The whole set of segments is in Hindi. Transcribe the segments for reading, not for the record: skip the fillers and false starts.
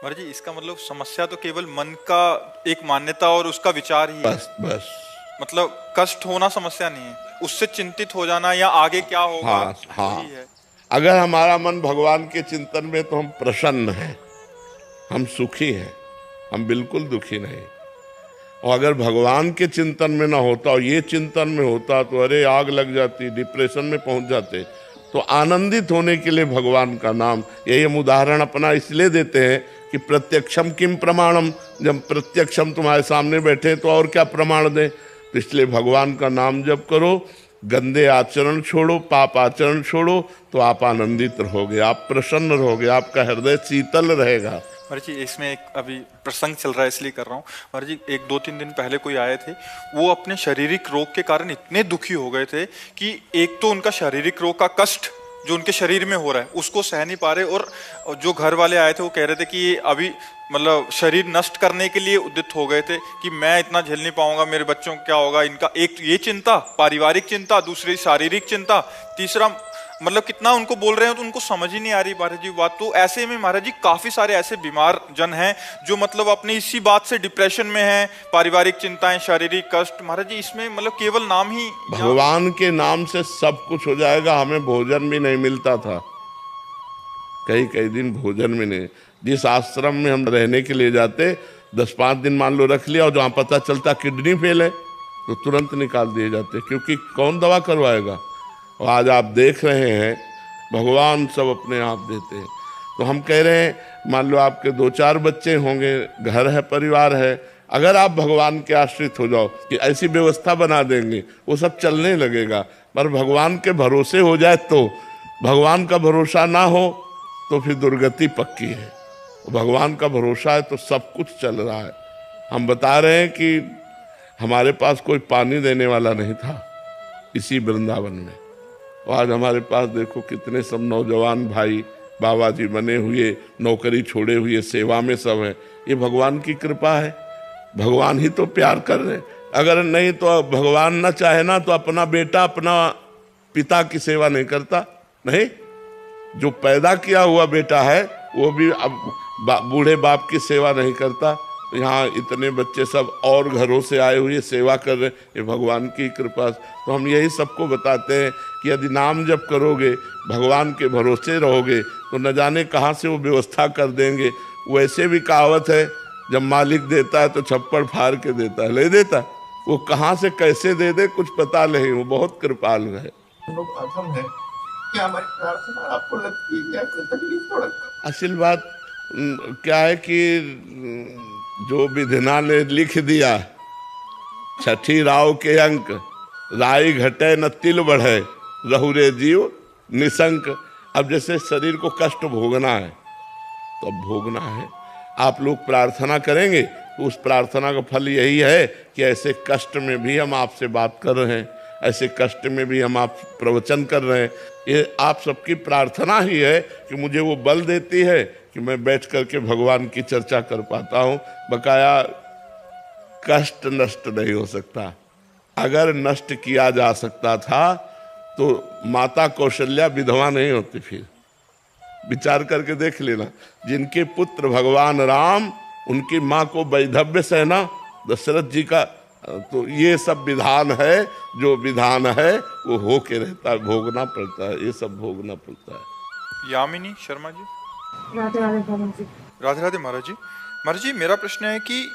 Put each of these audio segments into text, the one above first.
महाराज जी, इसका मतलब समस्या तो केवल मन का एक मान्यता और उसका विचार ही है। बस बस। मतलब कष्ट होना समस्या नहीं है, उससे चिंतित हो जाना या आगे क्या होगा हाँ वही हाँ। है। अगर हमारा मन भगवान के चिंतन में, तो हम प्रसन्न हैं, हम सुखी हैं, हम बिल्कुल दुखी नहीं। और अगर भगवान के चिंतन में ना होता और ये चिंतन में होता, तो अरे आग लग जाती, डिप्रेशन में पहुंच जाते। तो आनंदित होने के लिए भगवान का नाम, यही हम उदाहरण अपना इसलिए देते हैं कि प्रत्यक्षम किम प्रमाणम। जब प्रत्यक्षम तुम्हारे सामने बैठे तो और क्या प्रमाण दें। तो इसलिए भगवान का नाम जप करो, गंदे आचरण छोड़ो, पाप आचरण छोड़ो, तो आप आनंदित रहोगे, आप प्रसन्न रहोगे, आपका हृदय शीतल रहेगा। महाराज जी, इसमें एक अभी प्रसंग चल रहा है इसलिए कर रहा हूँ। महाराज जी, एक 2-3 दिन पहले कोई आए थे, वो अपने शारीरिक रोग के कारण इतने दुखी हो गए थे कि एक तो उनका शारीरिक रोग का कष्ट जो उनके शरीर में हो रहा है उसको सह नहीं पा रहे, और जो घर वाले आए थे वो कह रहे थे कि ये अभी मतलब शरीर नष्ट करने के लिए उद्यत हो गए थे कि मैं इतना झेल नहीं पाऊंगा, मेरे बच्चों को क्या होगा। इनका एक ये चिंता, पारिवारिक चिंता, दूसरी शारीरिक चिंता, तीसरा मतलब कितना उनको बोल रहे हैं तो उनको समझ ही नहीं आ रही महाराज जी बात। तो ऐसे में महाराज जी काफी सारे ऐसे बीमार जन हैं जो मतलब अपनी इसी बात से डिप्रेशन में हैं, पारिवारिक चिंताएं, शारीरिक कष्ट। महाराज जी, इसमें मतलब केवल नाम ही भगवान के नाम से सब कुछ हो जाएगा। हमें भोजन भी नहीं मिलता था, कई कई दिन भोजन भी नहीं। जिस आश्रम में हम रहने के लिए जाते, 10-5 दिन मान लो रख लिया, और जहाँ पता चलता किडनी फेल है तो तुरंत निकाल दिए जाते, क्योंकि कौन दवा करवाएगा। और आज आप देख रहे हैं भगवान सब अपने आप देते हैं। तो हम कह रहे हैं, मान लो आपके 2-4 बच्चे होंगे, घर है, परिवार है, अगर आप भगवान के आश्रित हो जाओ कि ऐसी व्यवस्था बना देंगे, वो सब चलने लगेगा। पर भगवान के भरोसे हो जाए तो, भगवान का भरोसा ना हो तो फिर दुर्गति पक्की है। भगवान का भरोसा है तो सब कुछ चल रहा है। हम बता रहे हैं कि हमारे पास कोई पानी देने वाला नहीं था इसी वृंदावन में, और आज हमारे पास देखो कितने सब नौजवान भाई बाबा जी बने हुए, नौकरी छोड़े हुए सेवा में सब हैं। ये भगवान की कृपा है, भगवान ही तो प्यार कर रहे हैं। अगर नहीं तो भगवान ना चाहे ना, तो अपना बेटा अपना पिता की सेवा नहीं करता। नहीं, जो पैदा किया हुआ बेटा है वो भी अब बूढ़े बाप की सेवा नहीं करता। यहाँ इतने बच्चे सब और घरों से आए हुए सेवा कर रहे हैं, ये भगवान की कृपा। तो हम यही सबको बताते हैं कि यदि नाम जप करोगे, भगवान के भरोसे रहोगे, तो न जाने कहाँ से वो व्यवस्था कर देंगे। वैसे भी कहावत है, जब मालिक देता है तो छप्पड़ फाड़ के देता है, ले देता। वो कहाँ से कैसे दे दे कुछ पता नहीं, वो बहुत कृपालु है। लोग अधम है, क्या हमारी प्रार्थना आपको लगती है क्या कोई तकलीफ थोड़ा? असल बात क्या है कि जो विधिना ने लिख दिया, छठी राव के अंक, राई घटे न तिल बढ़े, रहुरे जीव निशंक। अब जैसे शरीर को कष्ट भोगना है तो अब भोगना है। आप लोग प्रार्थना करेंगे तो उस प्रार्थना का फल यही है कि ऐसे कष्ट में भी हम आपसे बात कर रहे हैं, ऐसे कष्ट में भी हम आप प्रवचन कर रहे हैं। ये आप सबकी प्रार्थना ही है कि मुझे वो बल देती है कि मैं बैठ करके भगवान की चर्चा कर पाता हूँ। बकाया कष्ट नष्ट नहीं हो सकता। अगर नष्ट किया जा सकता था तो माता कौशल्या विधवा नहीं होती। फिर विचार करके देख लेना, जिनके पुत्र भगवान राम, उनकी माँ को वैधव्य सहना दशरथ जी का, तो ये सब विधान है, जो विधान है वो हो के रहता है, भोगना पड़ता है, ये सब भोगना पड़ता है। यामिनी शर्मा जी। राधे राधे महाराज जी। राधे राधे महाराज जी। महाराज जी, मेरा प्रश्न है कि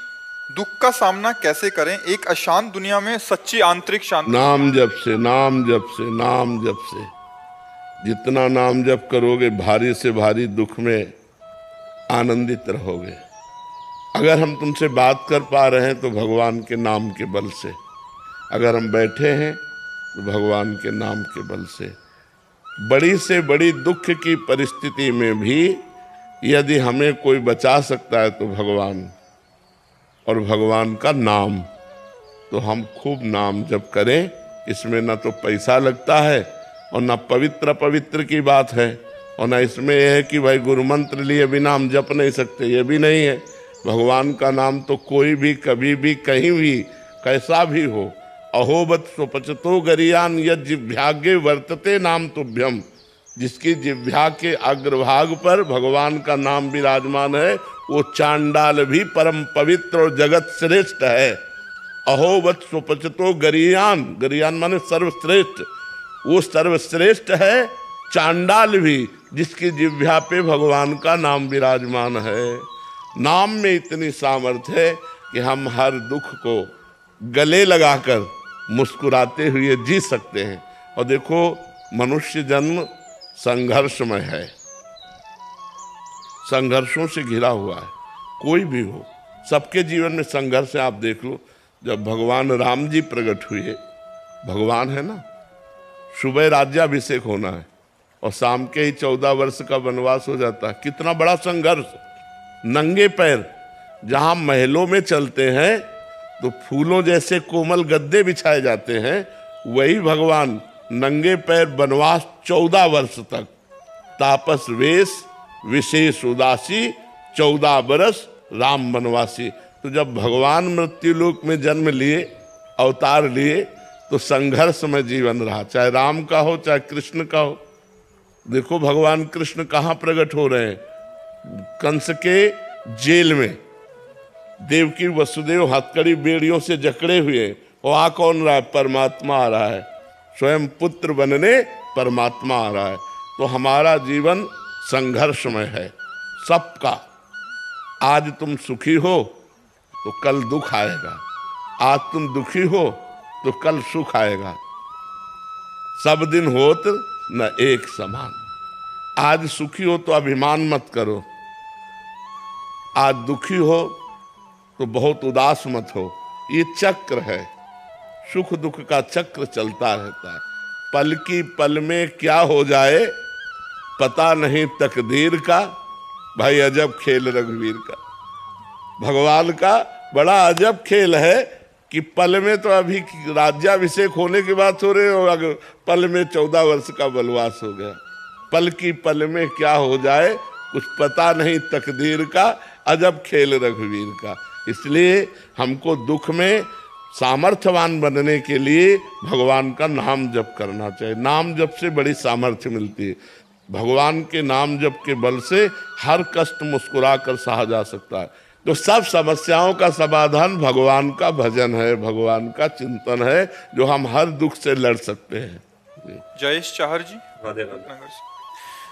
दुख का सामना कैसे करें एक अशांत दुनिया में सच्ची आंतरिक शांति। नाम जप से, नाम जप से, नाम जप से। जितना नाम जप करोगे, भारी से भारी दुख में आनंदित रहोगे। अगर हम तुमसे बात कर पा रहे हैं तो भगवान के नाम के बल से, अगर हम बैठे हैं तो भगवान के नाम के बल से। बड़ी से बड़ी दुख की परिस्थिति में भी यदि हमें कोई बचा सकता है तो भगवान, और भगवान का नाम। तो हम खूब नाम जप करें। इसमें ना तो पैसा लगता है और ना पवित्र पवित्र की बात है, और ना इसमें यह है कि भाई गुरु मंत्र लिए बिना हम जप नहीं सकते, ये भी नहीं है। भगवान का नाम तो कोई भी कभी भी कहीं भी कैसा भी हो, अहोबत स्वपचतो गरियान यद जिह्वाग्ये वर्तते नाम तुभ्यम। जिसकी जिह्वा के अग्रभाग पर भगवान का नाम विराजमान है वो चांडाल भी परम पवित्र और जगत श्रेष्ठ है। अहो वत् सुपचितो गरियान, गरियान माने सर्वश्रेष्ठ, वो सर्वश्रेष्ठ है। चांडाल भी, जिसकी जिह्वा पे भगवान का नाम विराजमान है। नाम में इतनी सामर्थ्य है कि हम हर दुख को गले लगाकर मुस्कुराते हुए जी सकते हैं। और देखो, मनुष्य जन्म संघर्षमय है, संघर्षों से घिरा हुआ है। कोई भी हो, सबके जीवन में संघर्ष है। आप देख लो, जब भगवान राम जी प्रकट हुए, भगवान है ना, सुबह राज्याभिषेक होना है और शाम के ही 14 वर्ष का वनवास हो जाता है। कितना बड़ा संघर्ष। नंगे पैर जहां महलों में चलते हैं तो फूलों जैसे कोमल गद्दे बिछाए जाते हैं, वही भगवान नंगे पैर वनवास 14 वर्ष तक, तापस वेश विशेष उदासी 14 बरस राम वनवासी। तो जब भगवान मृत्युलोक में जन्म लिए, अवतार लिए, तो संघर्ष में जीवन रहा, चाहे राम का हो चाहे कृष्ण का हो। देखो भगवान कृष्ण कहाँ प्रकट हो रहे हैं? कंस के जेल में, देवकी वसुदेव हथकड़ी बेड़ियों से जकड़े हुए, और आ कौन रहा है? परमात्मा आ रहा है, स्वयं पुत्र बनने परमात्मा आ रहा है। तो हमारा जीवन संघर्षमय है सबका। आज तुम सुखी हो तो कल दुख आएगा, आज तुम दुखी हो तो कल सुख आएगा। सब दिन होत न एक समान। आज सुखी हो तो अभिमान मत करो, आज दुखी हो तो बहुत उदास मत हो। ये चक्र है, सुख दुख का चक्र चलता रहता है। पल की पल में क्या हो जाए पता नहीं तकदीर का। भाई अजब खेल रघुवीर का, भगवान का बड़ा अजब खेल है कि पल में तो अभी राज्याभिषेक होने की बात हो रही है और पल में 14 वर्ष का वनवास हो गया। पल की पल में क्या हो जाए कुछ पता नहीं तकदीर का, अजब खेल रघुवीर का। इसलिए हमको दुख में सामर्थ्यवान बनने के लिए भगवान का नाम जप करना चाहिए। नाम जप से बड़ी सामर्थ्य मिलती है। भगवान के नाम जप के बल से हर कष्ट मुस्कुरा कर सहा जा सकता है। तो सब समस्याओं का समाधान भगवान का भजन है, भगवान का चिंतन है, जो हम हर दुख से लड़ सकते हैं। जयेश चाहर जी, राधे राधे। नगर से।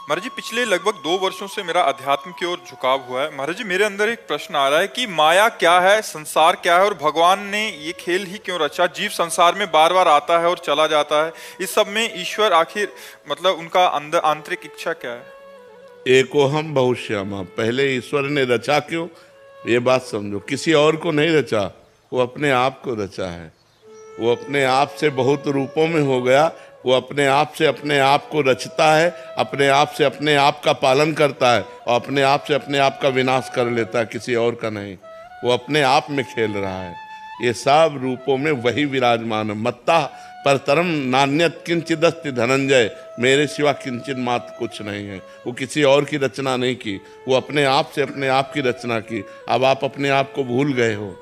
महाराज जी, पिछले लगभग 2 वर्षों से मेरा अध्यात्म की ओर झुकाव हुआ है। महाराज जी, मेरे अंदर एक प्रश्न आ रहा है कि माया क्या है, संसार क्या है, और भगवान ने ये खेल ही क्यों रचा? जीव संसार में बार बार आता है और चला जाता है, इस सब में ईश्वर आखिर मतलब उनका अंदर आंतरिक इच्छा क्या है? एकोहम बहुश्यामा। पहले ईश्वर ने रचा क्यों, ये बात समझो। किसी और को नहीं रचा, वो अपने आप को रचा है। वो अपने आप से बहुत रूपों में हो गया। वो अपने आप से अपने आप को रचता है, अपने आप से अपने आप का पालन करता है और अपने आप से अपने आप का विनाश कर लेता है, किसी और का नहीं। वो अपने आप में खेल रहा है। ये सब रूपों में वही विराजमान है। मत्ता परतरम नान्यत किंचिदस्ति धनंजय, मेरे सिवा किंचित मात्र कुछ नहीं है। वो किसी और की रचना नहीं की, वो अपने आप से अपने आप की रचना की। अब आप अपने आप को भूल गए हो,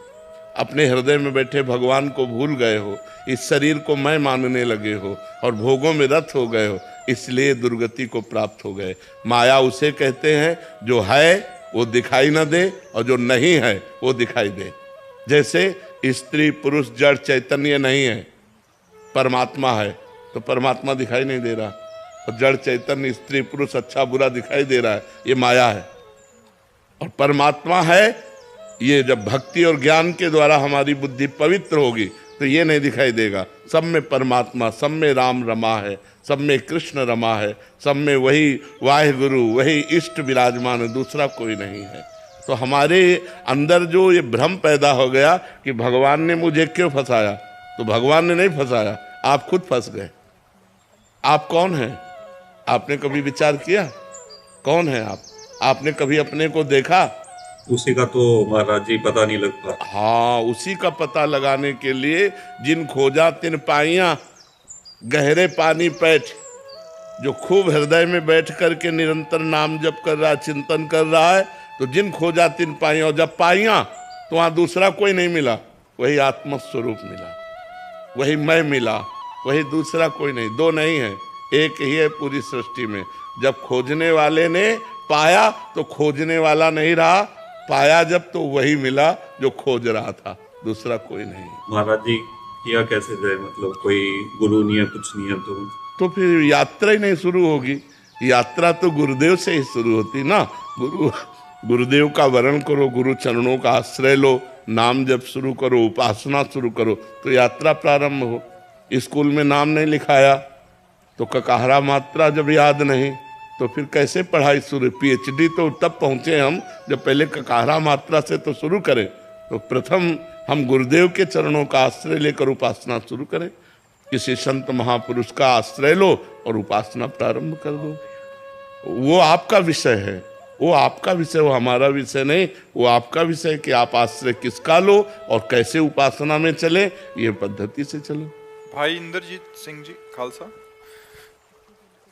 अपने हृदय में बैठे भगवान को भूल गए हो, इस शरीर को मैं मानने लगे हो और भोगों में रत हो गए हो, इसलिए दुर्गति को प्राप्त हो गए। माया उसे कहते हैं जो है वो दिखाई न दे और जो नहीं है वो दिखाई दे। जैसे स्त्री पुरुष जड़ चैतन्य नहीं है, परमात्मा है, तो परमात्मा दिखाई नहीं दे रहा, और जड़ चैतन्य स्त्री पुरुष अच्छा बुरा दिखाई दे रहा है, ये माया है। और परमात्मा है, ये जब भक्ति और ज्ञान के द्वारा हमारी बुद्धि पवित्र होगी तो ये नहीं दिखाई देगा। सब में परमात्मा, सब में राम रमा है, सब में कृष्ण रमा है, सब में वही वाहिगुरु, वही इष्ट विराजमान है, दूसरा कोई नहीं है। तो हमारे अंदर जो ये भ्रम पैदा हो गया कि भगवान ने मुझे क्यों फंसाया, तो भगवान ने नहीं फंसाया, आप खुद फंस गए। आप कौन हैं? आपने कभी विचार किया कौन है आप? आपने कभी अपने को देखा? उसी का तो महाराज जी पता नहीं लगता। हाँ, उसी का पता लगाने के लिए जिन खोजा तिन पाइया, गहरे पानी पैठ, जो खूब हृदय में बैठ करके निरंतर नाम जप कर रहा है, चिंतन कर रहा है, तो जिन खोजा तिन पाइया, और जब पाइया तो वहाँ दूसरा कोई नहीं मिला, वही आत्मस्वरूप मिला, वही मैं मिला, वही दूसरा कोई नहीं। दो नहीं है, एक ही है पूरी सृष्टि में। जब खोजने वाले ने पाया तो खोजने वाला नहीं रहा, पाया जब तो वही मिला जो खोज रहा था, दूसरा कोई नहीं। महाराज जी किया कैसे जाए, मतलब कोई गुरु नहीं है, कुछ नहीं है, तो फिर यात्रा ही नहीं शुरू होगी। यात्रा तो गुरुदेव से ही शुरू होती ना। गुरुदेव का वरण करो, गुरु चरणों का आश्रय लो, नाम जप शुरू करो, उपासना शुरू करो, तो यात्रा प्रारंभ हो। स्कूल में नाम नहीं लिखाया तो ककाहरा मात्रा जब याद नहीं तो फिर कैसे पढ़ाई शुरू। पीएचडी तो तब पहुंचे हम जब पहले ककाहरा मात्रा से तो शुरू करें। तो प्रथम हम गुरुदेव के चरणों का आश्रय लेकर उपासना शुरू करें। किसी संत महापुरुष का आश्रय लो और उपासना प्रारंभ कर दो। वो आपका विषय है, वो आपका विषय, वो हमारा विषय नहीं। वो आपका विषय है कि आप आश्रय किसका लो और कैसे उपासना में चले, ये पद्धति से चलो। भाई इंद्रजीत सिंह जी खालसा।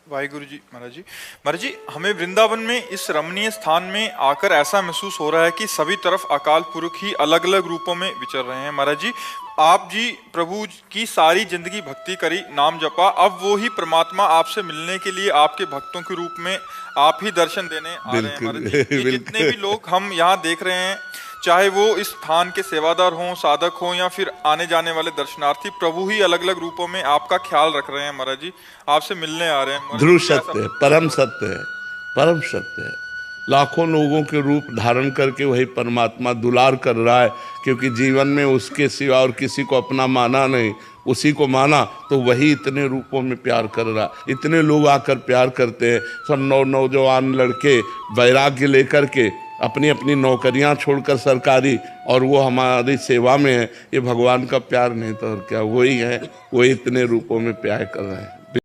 वाहिगुरु जी। महाराज जी हमें वृंदावन में इस रमणीय स्थान में आकर ऐसा महसूस हो रहा है कि सभी तरफ अकाल पुरुष ही अलग अलग रूपों में विचर रहे हैं। महाराज जी आप जी प्रभु की सारी जिंदगी भक्ति करी, नाम जपा, अब वो ही परमात्मा आपसे मिलने के लिए आपके भक्तों के रूप में आप ही दर्शन देने आ रहे हैं। महाराज जी जितने भी लोग हम यहाँ देख रहे हैं, चाहे वो इस स्थान के सेवादार हों, साधक हों या फिर आने जाने वाले दर्शनार्थी, प्रभु ही अलग अलग रूपों में आपका ख्याल रख रहे हैं। महाराज जी आपसे मिलने आ रहे हैं। ध्रुव सत्य है, परम सत्य है, परम सत्य है। लाखों लोगों के रूप धारण करके वही परमात्मा दुलार कर रहा है, क्योंकि जीवन में उसके सिवा और किसी को अपना माना नहीं, उसी को माना तो वही इतने रूपों में प्यार कर रहा है। इतने लोग आकर प्यार करते हैं, सब नौजवान लड़के वैराग्य लेकर के अपनी अपनी नौकरियां छोड़कर सरकारी, और वो हमारी सेवा में है। ये भगवान का प्यार नहीं तो और क्या, वही है, वही इतने रूपों में प्यार कर रहे हैं।